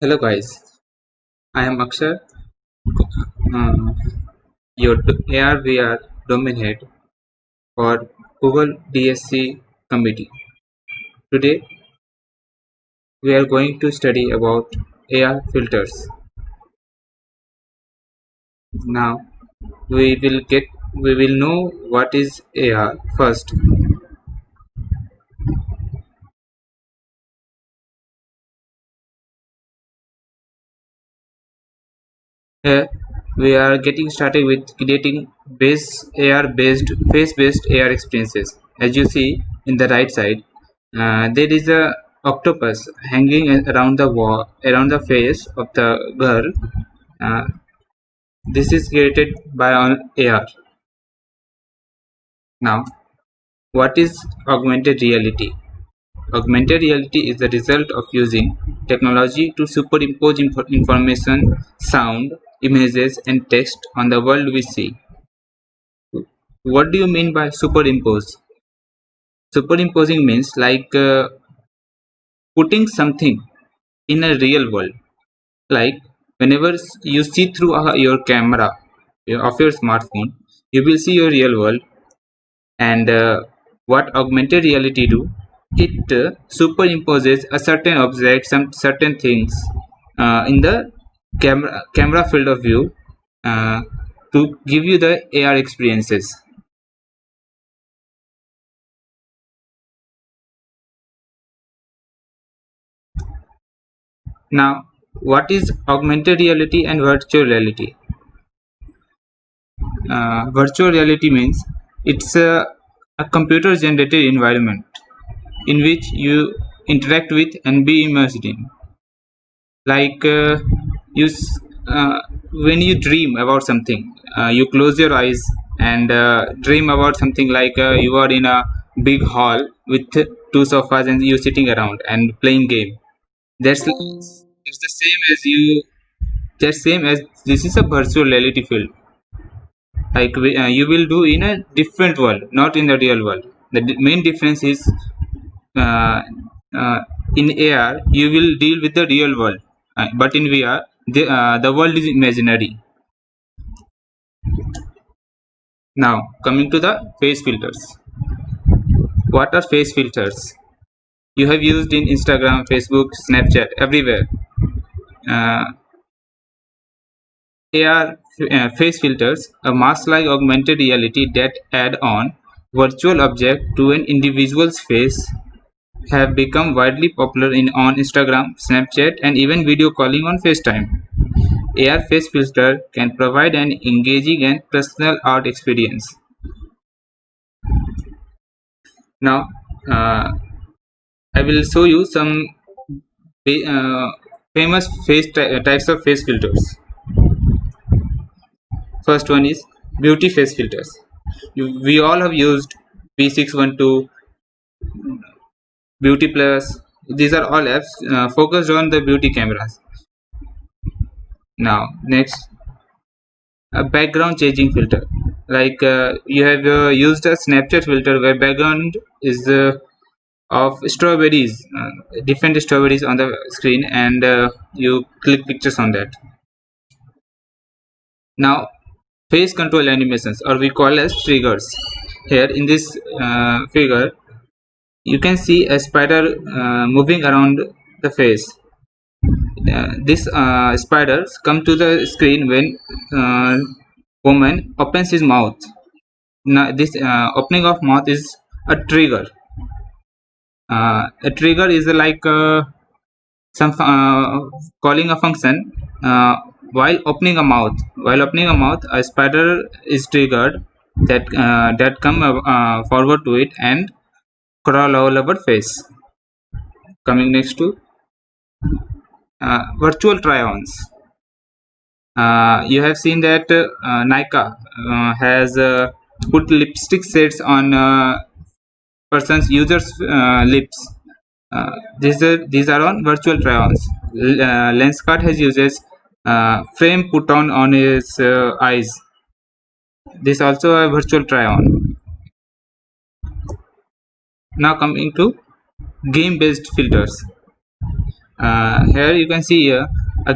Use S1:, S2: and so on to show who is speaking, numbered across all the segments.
S1: Hello guys, I am Akshay, uh, your AR/VR domain head for Google DSC committee. Today we are going to study about AR filters. Now we will know what is AR first. Here we are getting started with creating AR based face based AR experiences. As you see in the right side, there is a octopus hanging around the wall, around the face of the girl. Uh, this is created by AR. Now, what is augmented reality? Augmented reality is the result of using technology to superimpose information, sound, images, and text on the world we see. What do you mean by superimpose? Superimposing means like putting something in a real world. Like whenever you see through your camera of your smartphone, you will see your real world. And what augmented reality do? It superimposes a certain object, some certain things in the camera field of view uh, to give you the AR experiences. Now, what is augmented reality and virtual reality? Virtual reality means it's a computer generated environment in which you interact with and be immersed in. Like you when you dream about something, you close your eyes and dream about something like you are in a big hall with two sofas and you sitting around and playing game. That's the same as you. That's same as this is a virtual reality field. Like you will do in a different world, not in the real world. The main difference is uh, uh, in AR you will deal with the real world, but in VR the world is imaginary. Now coming to the face filters. What are face filters? You have used in Instagram, Facebook, Snapchat, everywhere. uh, AR face filters, a mask-like augmented reality that add on virtual object to an individual's face, have become widely popular on Instagram, Snapchat, and even video calling on FaceTime. AR face filter can provide an engaging and personal art experience. Now, I will show you some famous types of face filters. First one is beauty face filters. We all have used V612, Beauty Plus. These are all apps focused on the beauty cameras. Now, next, a background changing filter. Like you have used a Snapchat filter where background is of strawberries, different strawberries on the screen, and you click pictures on that. Now, face control animations, or we call as triggers. Here in this figure, you can see a spider moving around the face. This spiders come to the screen when woman opens his mouth. Now, this opening of mouth is a trigger. A trigger is like some calling a function while opening a mouth. While opening a mouth, a spider is triggered that come forward to it and crawl all over face. Coming next to virtual try-ons. You have seen that Nika has put lipstick sets on person's users lips. These are on virtual try-ons. Lenskart has uses frame put on his eyes. This also a virtual try on. Now coming to game based filters. Here you can see a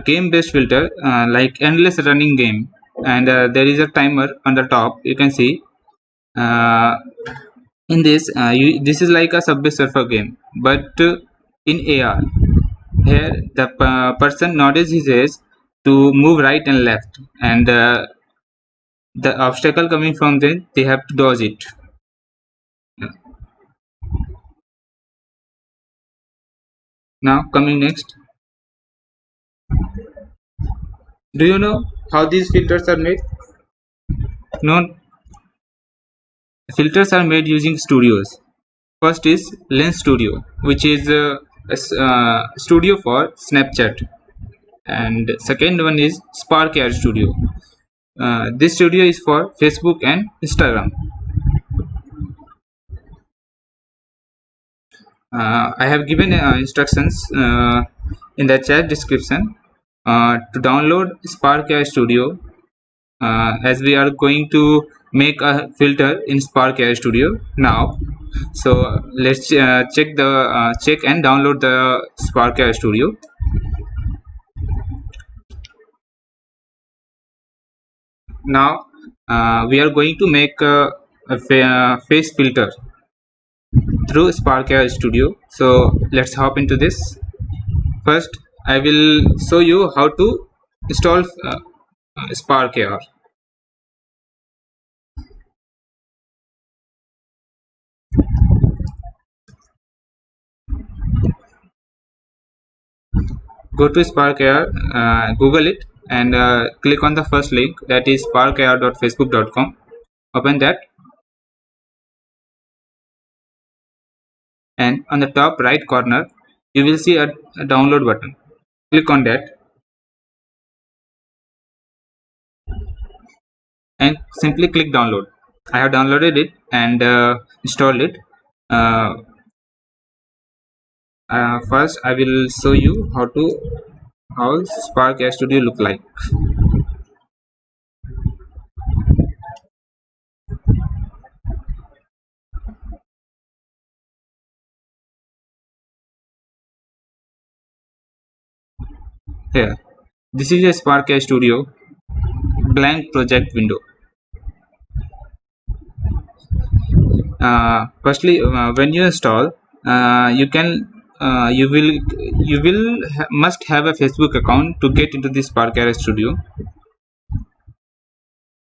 S1: game based filter like endless running game, and there is a timer on the top. You can see uh, in this this is like a Subway Surfer game, but in AR. Here the person nods his head to move right and left, and the obstacle coming from them, they have to dodge it. Now coming next, do you know how these filters are made? No, filters are made using studios. First is Lens Studio, which is a studio for Snapchat, and second one is Spark Air Studio. This studio is for Facebook and Instagram. I have given instructions in the chat description to download Spark Air Studio, as we are going to make a filter in Spark Air Studio now. So let's check and download the Spark Air Studio. Now we are going to make a face filter through Spark Air Studio. So let's hop into this. First, I will show you how to install Spark Air. Go to Spark Air, Google it, and click on the first link, that is sparkair.facebook.com. Open that, and on the top right corner, you will see a download button. Click on that, and simply click download. I have downloaded it and installed it. Uh, First, I will show you how Spark Air Studio look like. Here, this is a Spark Air Studio blank project window. Firstly, when you install, you can you will must have a Facebook account to get into this Spark Air Studio.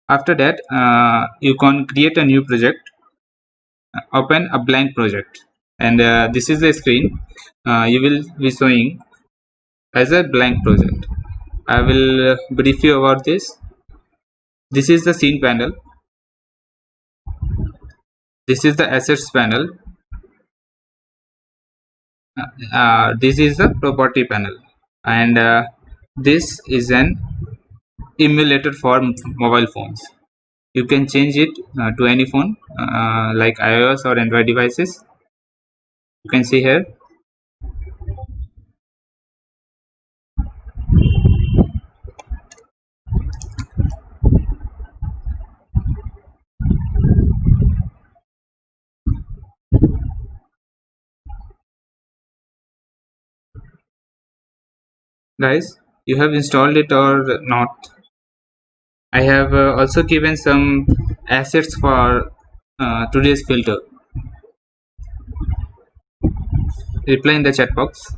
S1: After that, you can create a new project, open a blank project, and this is the screen you will be showing as a blank project. I will brief you about this. This is the scene panel. This is the assets panel. This is the property panel, and this is an emulator for mobile phones. You can change it to any phone like iOS or Android devices. You can see here. Guys, you have installed it or not? I have also given some assets for today's filter. Reply in the chat box.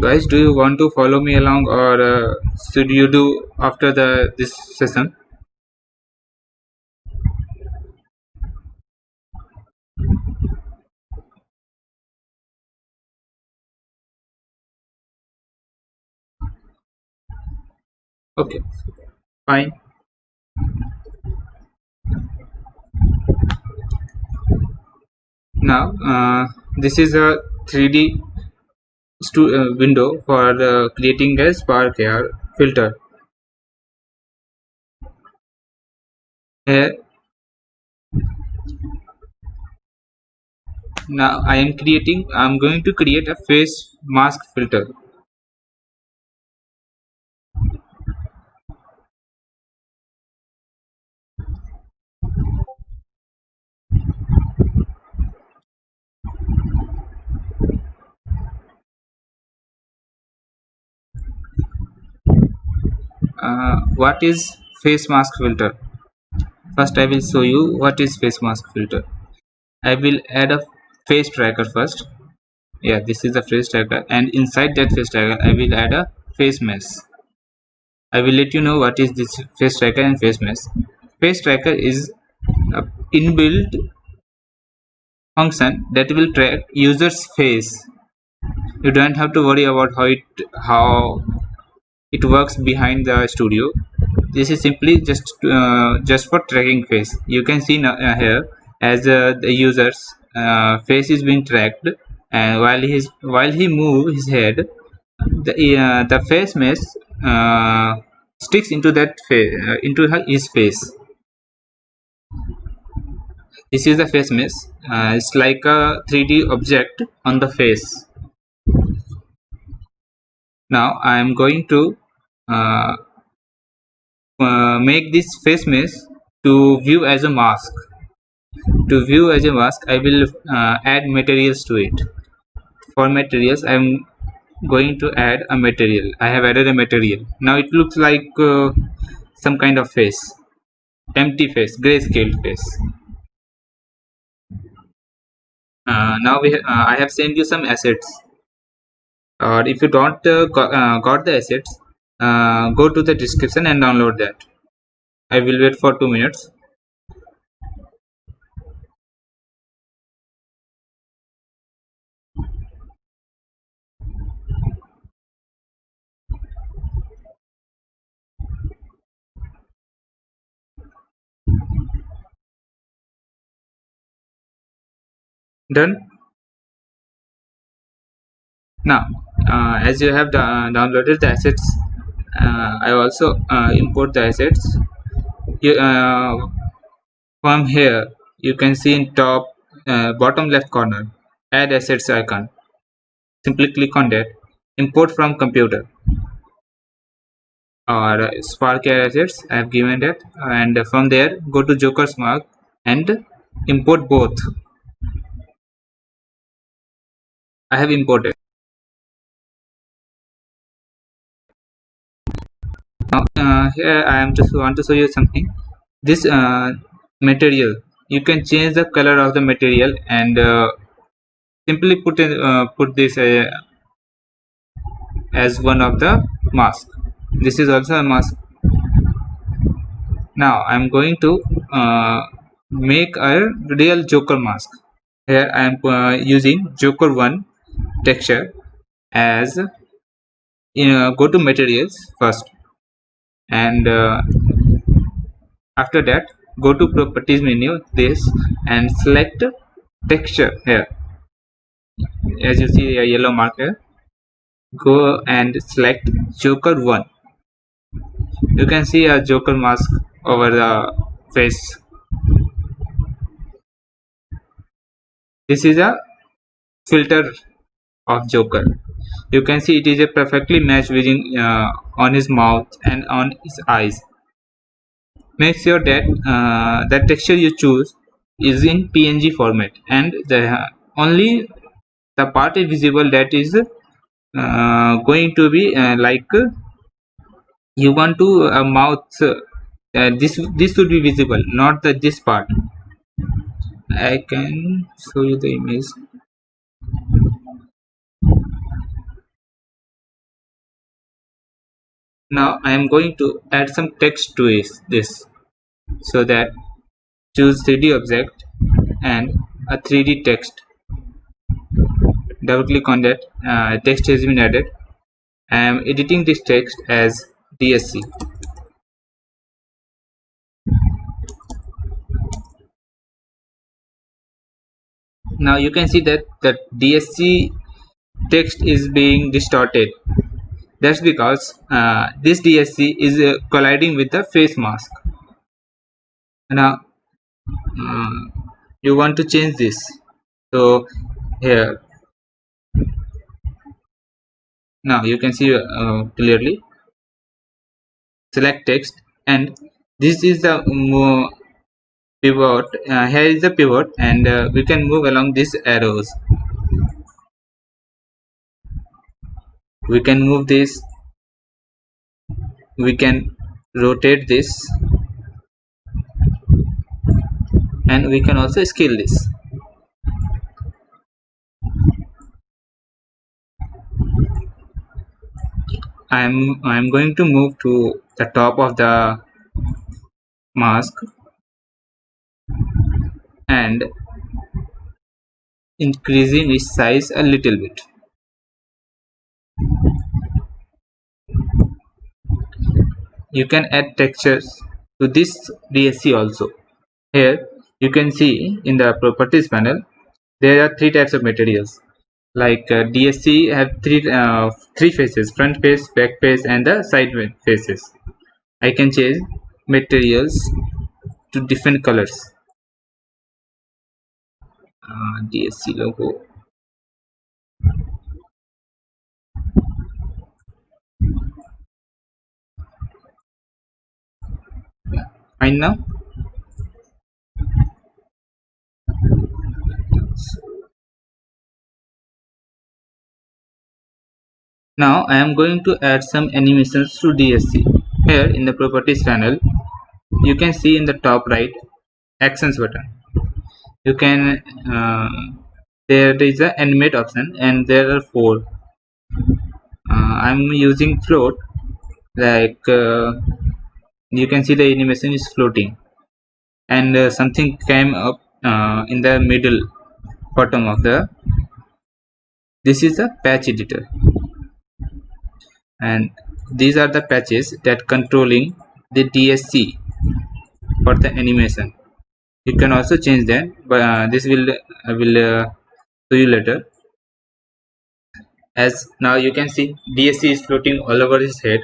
S1: Guys, do you want to follow me along, or should you do after this session? Okay, fine. Now this is a 3D window for creating a spark air filter. Here now I'm going to create a face mask filter. What is face mask filter? First I will show you what is face mask filter. I will add a face tracker first. Yeah, this is the face tracker, and inside that face tracker I will add a face mesh. I will let you know what is this face tracker and face mesh. Face tracker is a inbuilt function that will track user's face. You don't have to worry about how it works behind the studio. This is simply just for tracking face. You can see now, here as the user's face is being tracked, and while he move his head, the face mesh sticks into that face into his face. This is the face mesh. It's like a 3D object on the face. Now I am going to uh, make this face mesh to view as a mask. To view as a mask, I will add materials to it. For materials, I am going to add a material. I have added a material. Now it looks like some kind of face, empty face, grayscale face. Now I have sent you some assets. Or if you don't got the assets, go to the description and download that. I will wait for 2 minutes. Done. Now as you have downloaded the assets, I also import the assets. From here you can see in top bottom left corner add assets icon. Simply click on that. Import from computer or Spark Air assets. I have given that, and from there go to Joker's mark and import both. I have imported. Now here I am just want to show you something. This material, you can change the color of the material and simply put this as one of the mask. This is also a mask. Now I am going to make a real Joker mask. Here I am using Joker 1 texture as go to materials first, and after that go to properties menu this and select texture. Here as you see a yellow mark here, go and select Joker 1. You can see a Joker mask over the face. This is a filter of Joker. You can see it is a perfectly matched within on his mouth and on his eyes. Make sure that the texture you choose is in PNG format, and only the part is visible that is going to be like you want to mouth. This should be visible, not this part. I can show you the image. Now I am going to add some text to this, so that choose 3D object and a 3D text. Double click on that. Text has been added. I am editing this text as DSC. Now you can see that DSC text is being distorted. That's because this DSC is colliding with the face mask. Now you want to change this. So here, now you can see clearly. Select text, and this is the pivot. Here is the pivot, and we can move along these arrows. We can move this. We can rotate this, and we can also scale this. I'm going to move to the top of the mask and increasing its size a little bit. You can add textures to this DSC also. Here you can see in the properties panel there are three types of materials. Like DSC have three faces: front face, back face, and the side faces. I can change materials to different colors. DSC logo. Yeah, fine now. Now I am going to add some animations to DSC. Here in the properties panel, you can see in the top right actions button. You can there is a animate option, and there are four. I'm using float. Like you can see the animation is floating, and something came up in the middle bottom of the. This is a patch editor, and these are the patches that controlling the DSC for the animation. You can also change that, but this will I will show you later. As now you can see DSC is floating all over his head,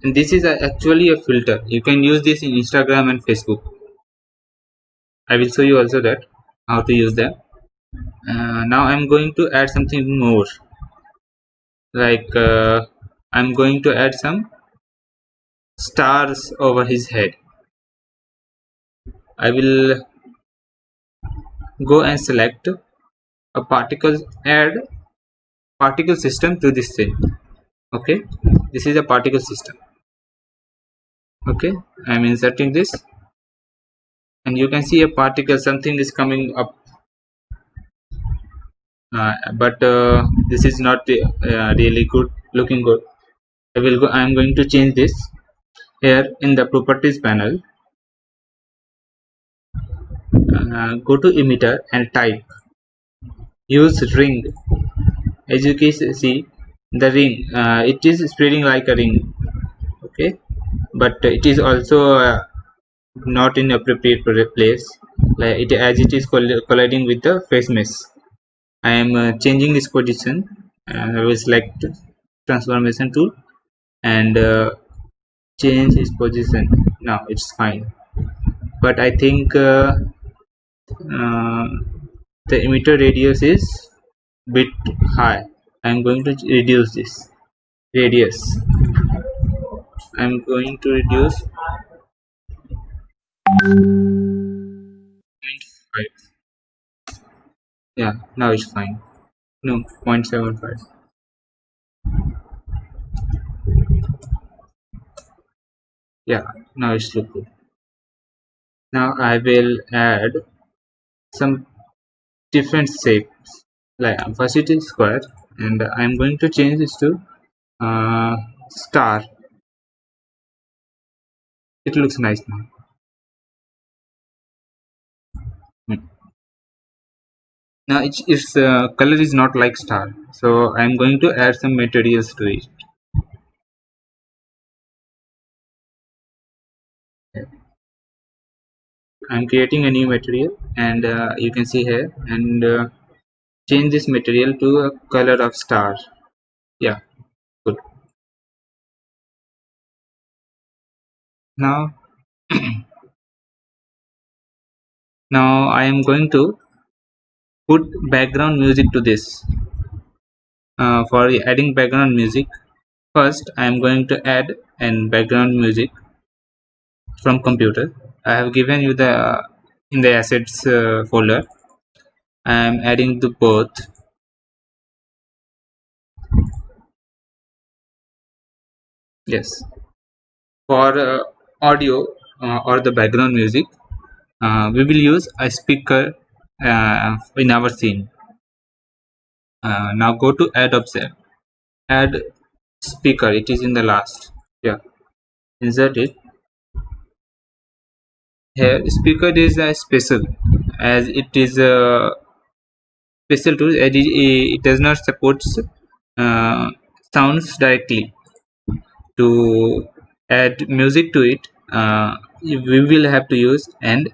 S1: and this is actually a filter. You can use this in Instagram and Facebook. I will show you also that how to use them. Now I'm going to add something more. Like I'm going to add some stars over his head. I will go and select a add particle system to this thing. Okay, this is a particle system. Okay, I'm inserting this, and you can see a particle, something is coming up, but this is not really good looking good. I'm going to change this. Here in the properties panel, go to emitter and type use ring. As you can see the ring, it is spreading like a ring. Okay, but it is also not in appropriate place, like as it is colliding with the face mesh. I am changing this position. I will select transformation tool and change its position. Now it's fine, but I think the emitter radius is bit high. I'm going to reduce this radius. I'm going to reduce 0.5. Yeah, now it's fine. No, 0.75. Yeah, now it's look good. Now I will add some different shapes. Like first it is square, and I'm going to change this to star. It looks nice now. Now its color is not like star, so I'm going to add some materials to it. I'm creating a new material, and you can see here, and change this material to a color of star. Yeah, good. Now now I am going to put background music to this. For adding background music, first I am going to add an background music from computer. I have given you the in the assets folder. I am adding the both. Yes, for audio or the background music, we will use a speaker in our scene. Now go to add option, add speaker. It is in the last. Yeah, insert it. Here, speaker is special as it is a special tool. It does not support uh, sounds directly. To add music to it, we will have to use an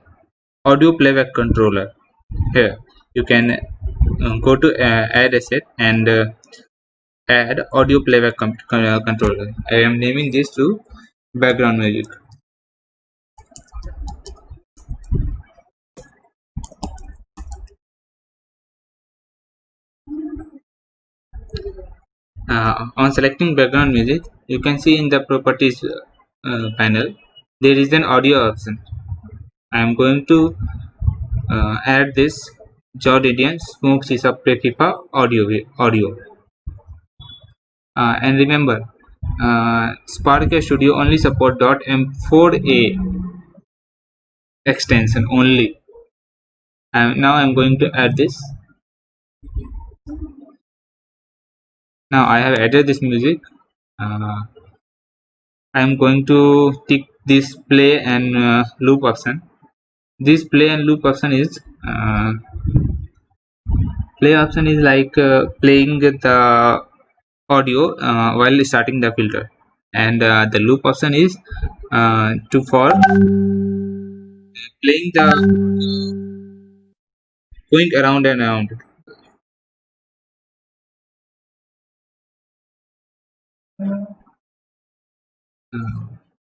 S1: audio playback controller. Here you can go to add asset and add audio playback controller. I am naming this to background music. On selecting background music, you can see in the properties panel there is an audio option. I am going to add this jaw radiant smoke sisa prefifa audio. And remember, Spark Studio only support .m4a extension only. Now I'm going to add this. Now I have added this music. I'm going to tick this play and loop option. This play and loop option is like playing the audio while starting the filter, and the loop option is to for playing the going around and around.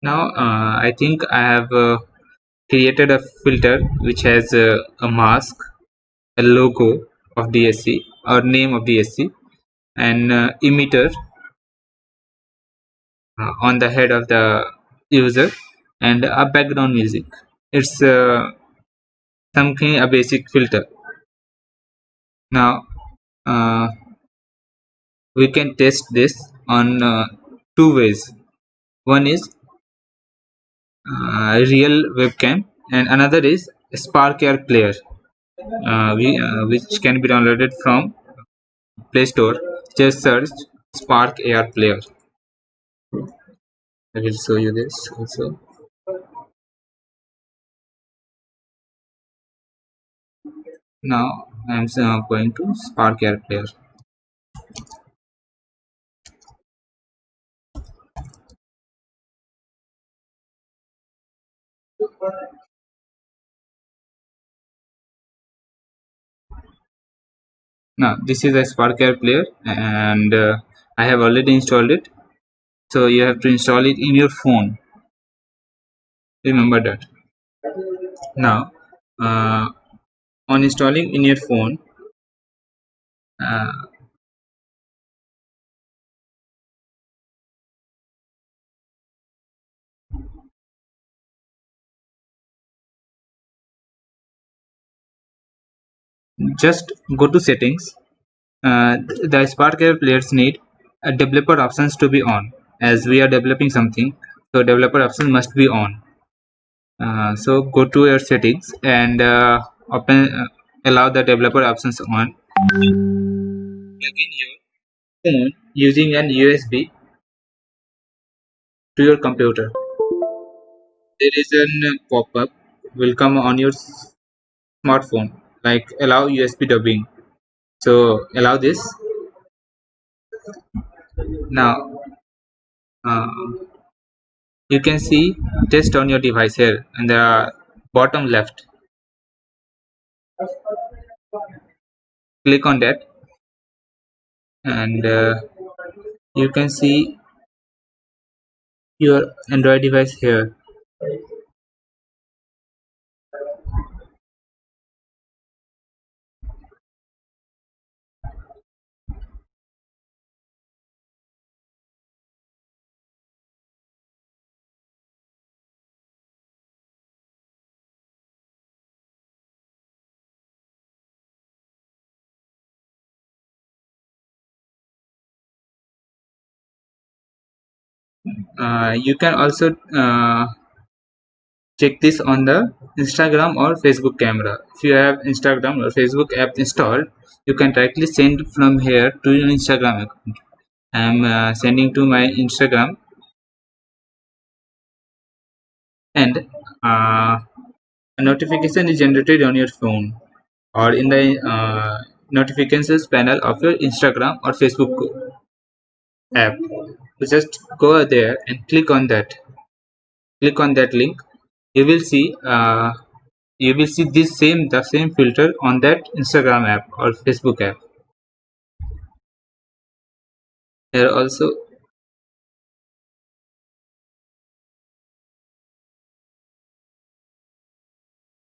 S1: Now I think I have created a filter which has a mask, a logo of DSC or name of DSC, and emitter on the head of the user, and a background music. It's something a basic filter. Now we can test this on two ways. One is real webcam, and another is Spark Air Player, which can be downloaded from Play Store. Just search Spark Air Player. I will show you this also. Now I am going to Spark Air Player. Now this is a Spark Air Player, and I have already installed it. So you have to install it in your phone. Remember that. Now on installing in your phone, uh, just go to settings. The Spark Air players need developer options to be on, as we are developing something, so developer options must be on. So go to your settings and open allow the developer options on. Plug in your phone using an USB to your computer. There is a pop-up will come on your smartphone like allow USB dubbing. So allow this. Now you can see test on your device here, and there are bottom left. Click on that, and you can see your Android device here. You can also check this on the Instagram or Facebook camera. If you have Instagram or Facebook app installed, you can directly send from here to your Instagram account. I am sending to my Instagram, and a notification is generated on your phone or in the notifications panel of your Instagram or Facebook app. So just go there and click on that. Click on that link. You will see the same filter on that Instagram app or Facebook app. Here also,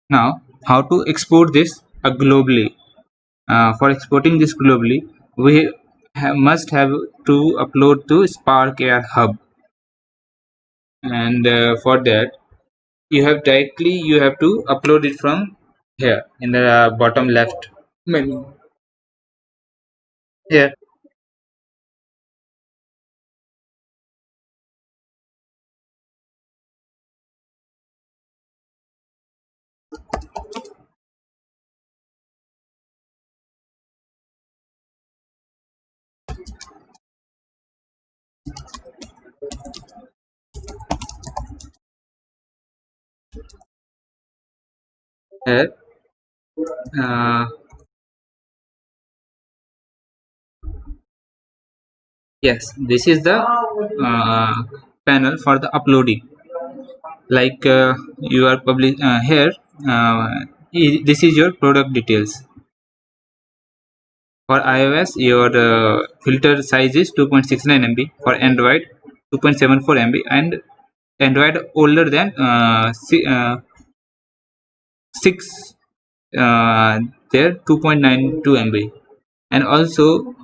S1: now how to export this globally. For exporting this globally, we must have to upload to Spark Air Hub, and for that you have to upload it from here in the bottom left menu. Here, here uh, yes, this is the panel for the uploading. Like you are publish here, uh, this is your product details. For iOS, your filter size is 2.69 MB. For Android, 2.74 MB, and Android older than 6, there 2.92 MB. And also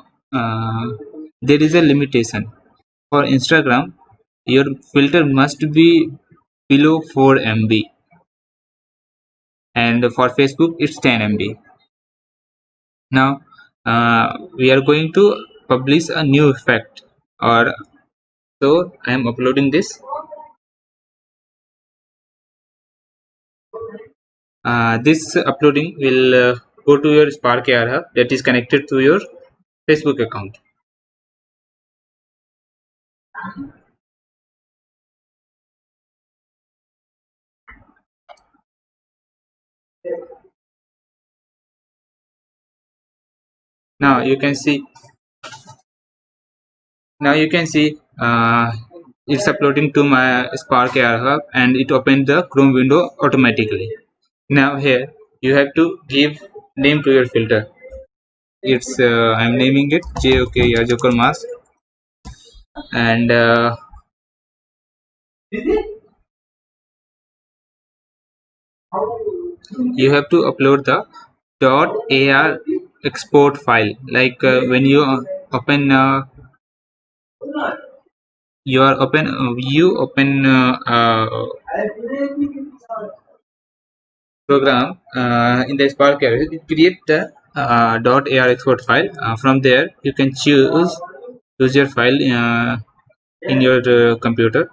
S1: there is a limitation. For Instagram, your filter must be below 4 MB, and for Facebook it's 10 MB. Now we are going to publish a new effect, or so I am uploading this. This uploading will go to your Spark AR Hub that is connected to your Facebook account. Now you can see. Now you can see it's uploading to my Spark AR Hub, and it opened the Chrome window automatically. Now here you have to give name to your filter. It's I'm naming it JOK Yajoker Mask, and you have to upload the .ar export file. Like when you open you open program in the Spark area, you create the .ar export file. From there you can choose your file in your computer,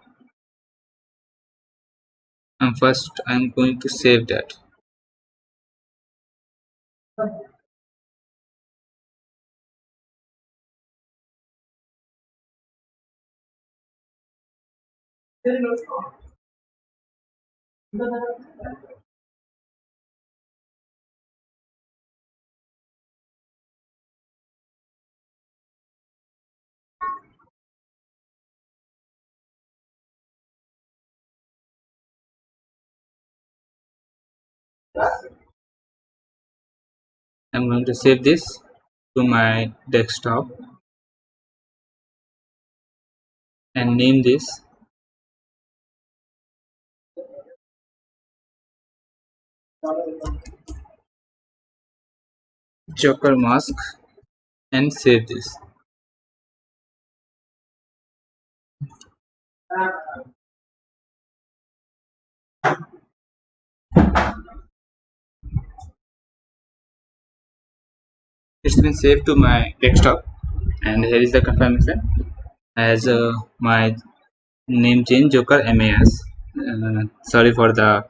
S1: and first I'm going to save that. I'm going to save this to my desktop and name this Joker mask and save this. It's been saved to my desktop, and here is the confirmation as my name change Joker MAS. Sorry for the.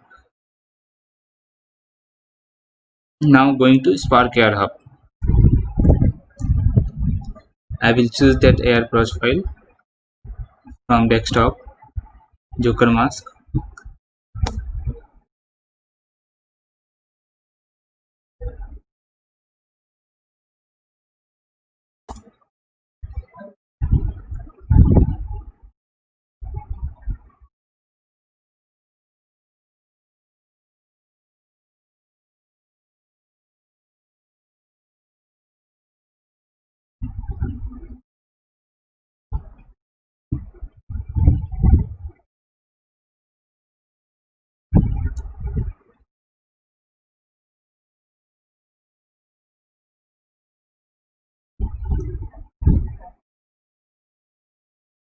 S1: Now going to Spark Air Hub. I will choose that air file from desktop Joker mask.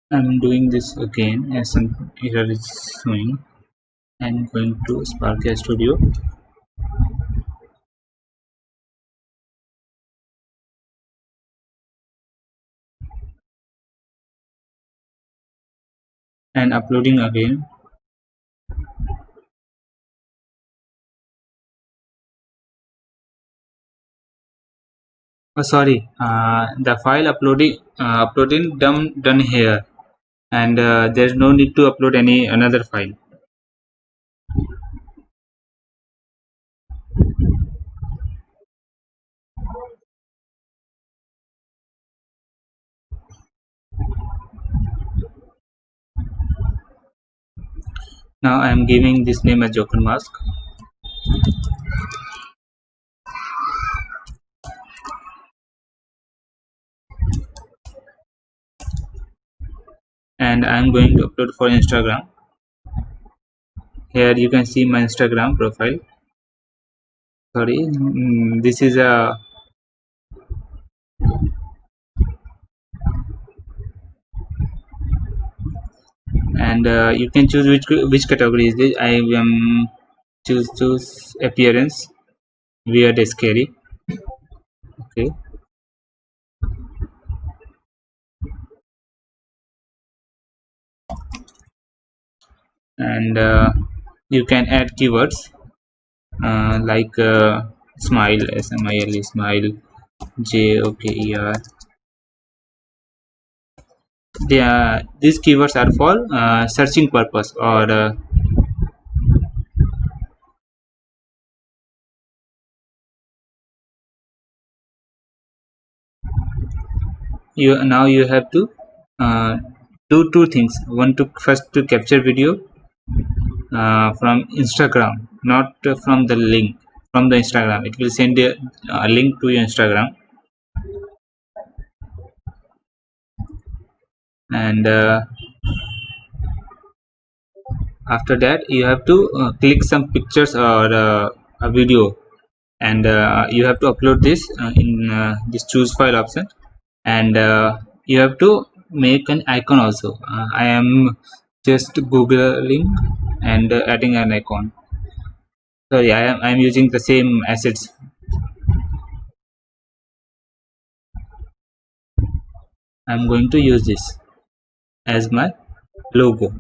S1: I'm doing this again as some error is showing. I'm going to Spark Air Studio. And uploading again. Oh, sorry, the file uploading done here, and there's no need to upload any another file. Now I am giving this name as Joker mask. And I am going to upload for Instagram. Here you can see my Instagram profile. Sorry, this is a and you can choose which category is this. I choose appearance, weird, scary. Okay, and you can add keywords like smile, smile, smile, joker. These keywords are for searching purpose, or you have to uh, do two things. One, to first to capture video from Instagram, not from the link from the Instagram. It will send a link to your Instagram, and after that you have to click some pictures or a video, and you have to upload this in this choose file option, and you have to make an icon also. I am just googling and adding an icon. Sorry, I am using the same assets. I'm going to use this as my logo.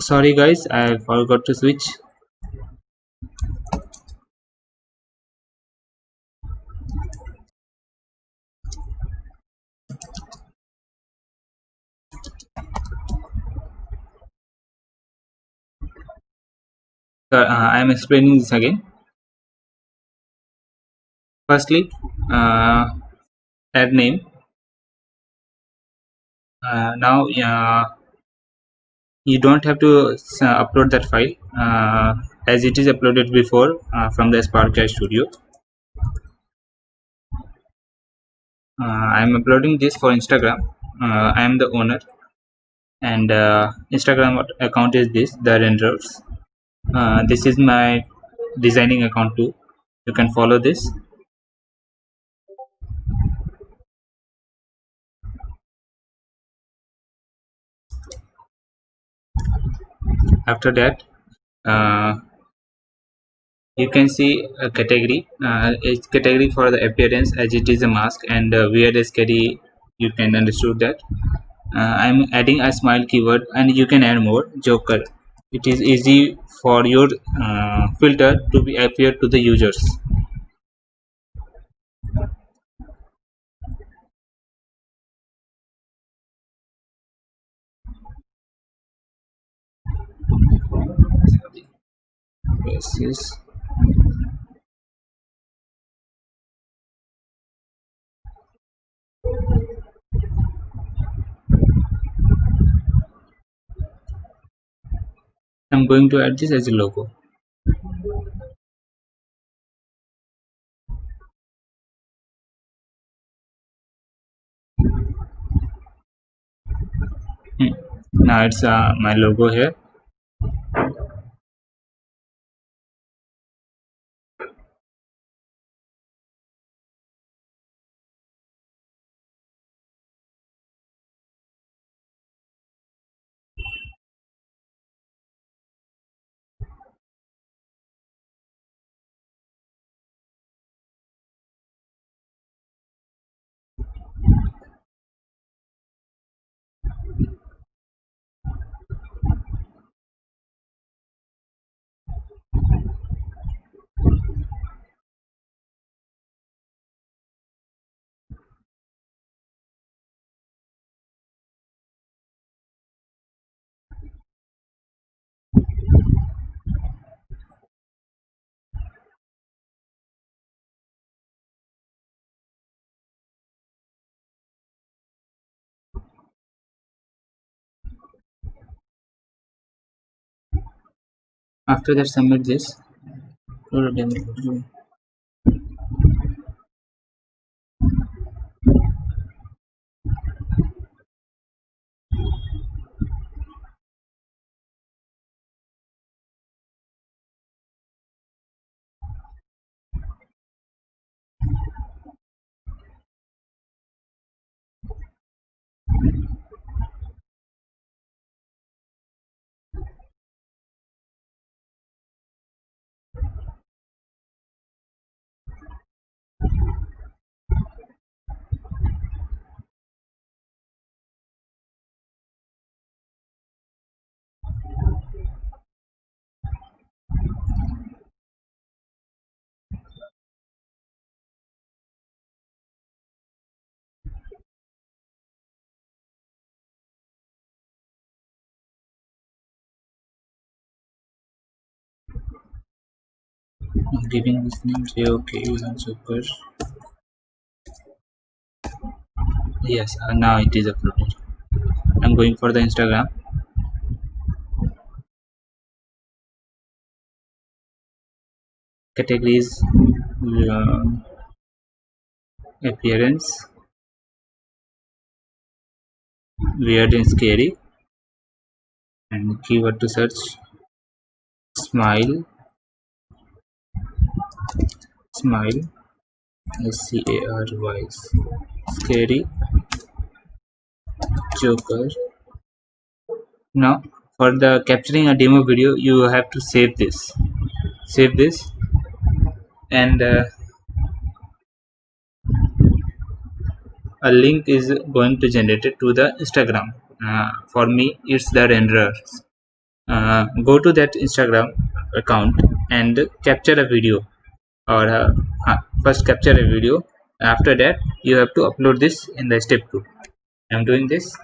S1: Sorry guys, I forgot to switch. I am explaining this again. Firstly, add name. Now you don't have to upload that file as it is uploaded before from the Spark Studio. I am uploading this for Instagram. I am the owner, and Instagram account is the renderers. This is my designing account too. You can follow this. After that, you can see a category. It's category for the appearance as it is a mask, and weird scary. You can understood that. I'm adding a smile keyword, and you can add more Joker. It is easy for your filter to be appear to the users. Yes. I'm going to add this as a logo. Now it's my logo here. After that, submit this. I'm giving this name. Say okay. Super. Yes. Now it is uploaded. I'm going for the Instagram. Categories. Uh, Appearance. Weird and scary. And keyword to search. Smile. Smile. SCARY. Scary. Joker. Now for the capturing a demo video, you have to save this. Save this, and a link is going to generate it to the Instagram. For me, it's the renderer. Go to that Instagram account and capture a video, or first capture a video. After that, you have to upload this in the step 2. I'm doing this.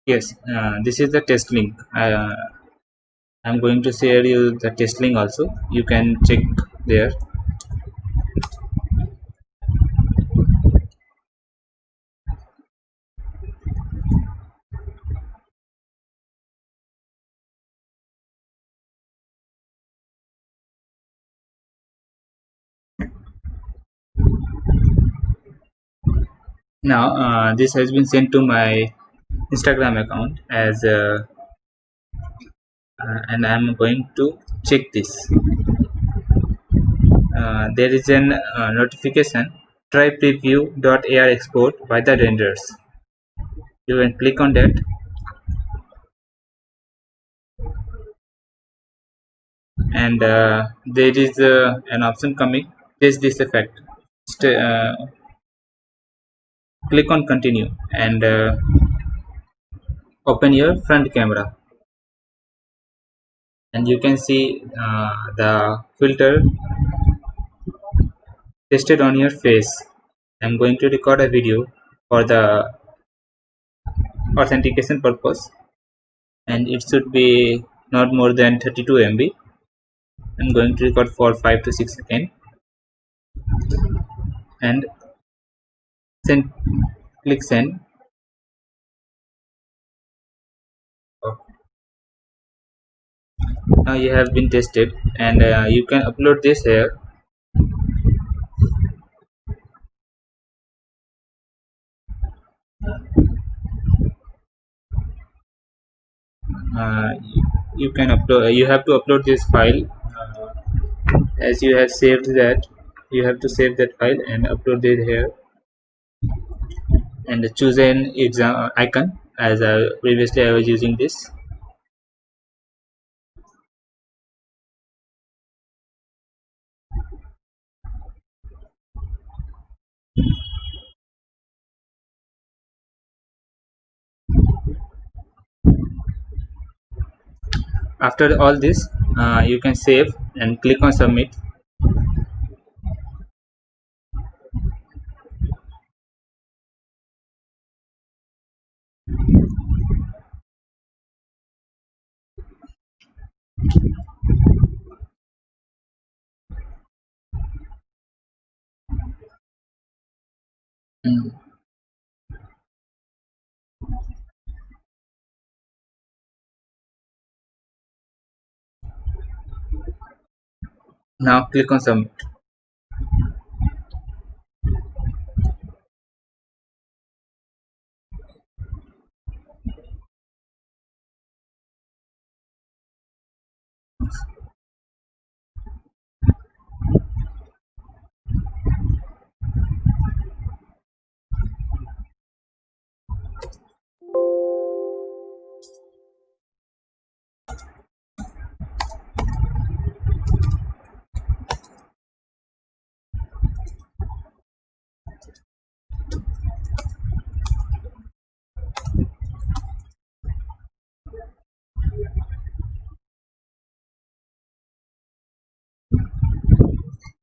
S1: Yes, this is the test link. I'm going to share you the test link also. You can check there. Now, this has been sent to my Instagram account and I'm going to check this. There is an notification. Try preview.ar export by the renders. You can click on that, and there is an option coming. Test this effect. Click on continue and open your front camera, and you can see the filter tested on your face. I'm going to record a video for the authentication purpose, and it should be not more than 32 MB. I'm going to record for 5 to 6 seconds and send. Click send. Oh, now you have been tested, and you can upload this here. You can upload. You have to upload this file as you have saved that. You have to save that file and upload it here, and choose an exam icon as previously I was using this. After all this, you can save and click on submit. Mm. Now click on submit.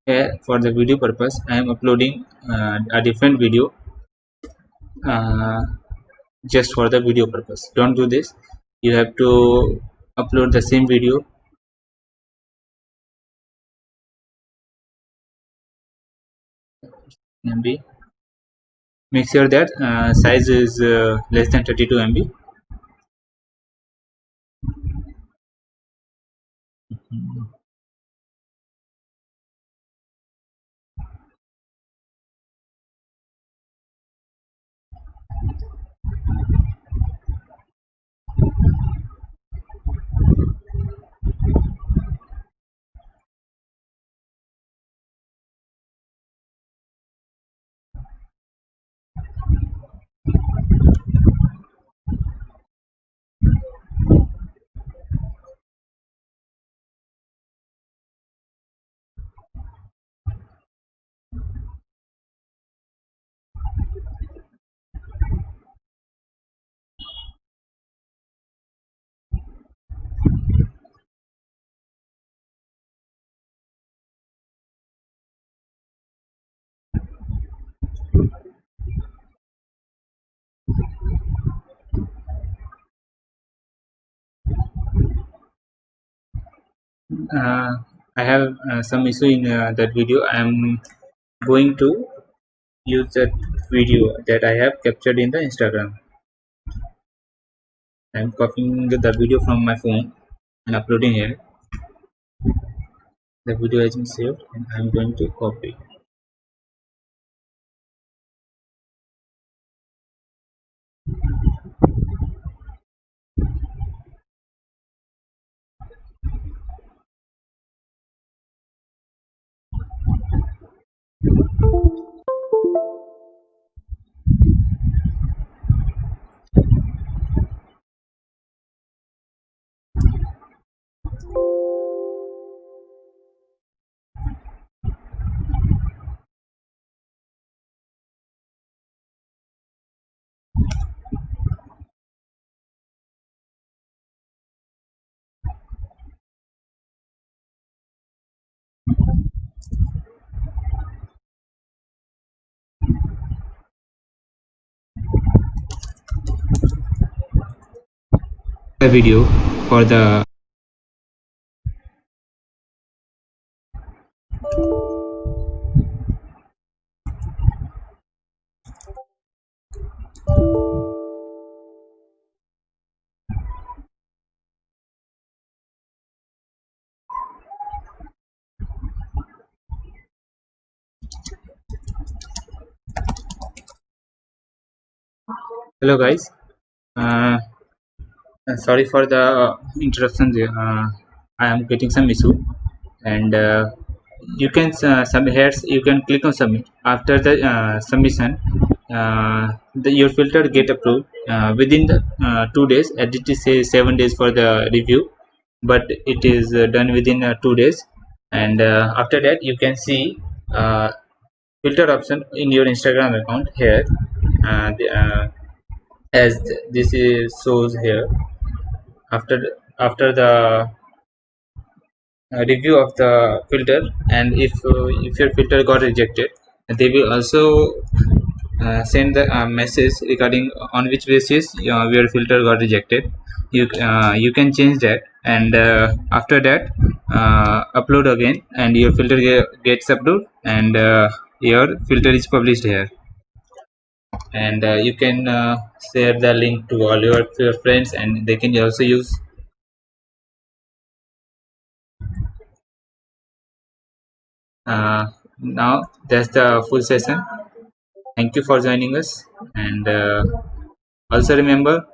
S1: Here for the video purpose, I am uploading a different video uh, just for the video purpose. Don't do this. You have to upload the same video. MB. Make sure that size is less than 32 MB. uh, I have some issue in that video. I am going to use that video that I have captured in the Instagram. I am copying the video from my phone and uploading it. The video has been saved and I am going to copy the video for the. Hello guys, uh, sorry for the interruption there. I am getting some issue and you can submit here. You can click on submit. After the submission, your filter get approved within the 2 days. It says 7 days for the review, but it is done within 2 days. And after that, you can see uh, filter option in your Instagram account here. As this is shows here, after the review of the filter, and if your filter got rejected, they will also send the message regarding on which basis your filter got rejected. You can change that, and after that upload again, and your filter gets approved, and your filter is published here. And you can share the link to all your friends, and they can also use. Now that's the full session. Thank you for joining us, and also remember,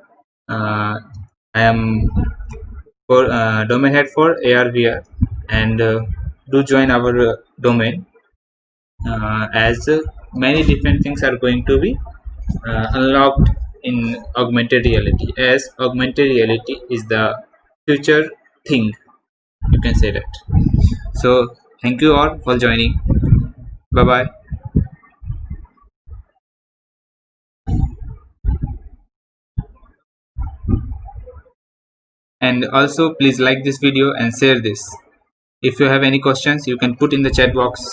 S1: I am for domain head for ARVR, and do join our domain, as many different things are going to be unlocked in augmented reality, as augmented reality is the future thing, you can say that. So thank you all for joining. Bye bye. And also please like this video and share this. If you have any questions, you can put in the chat box.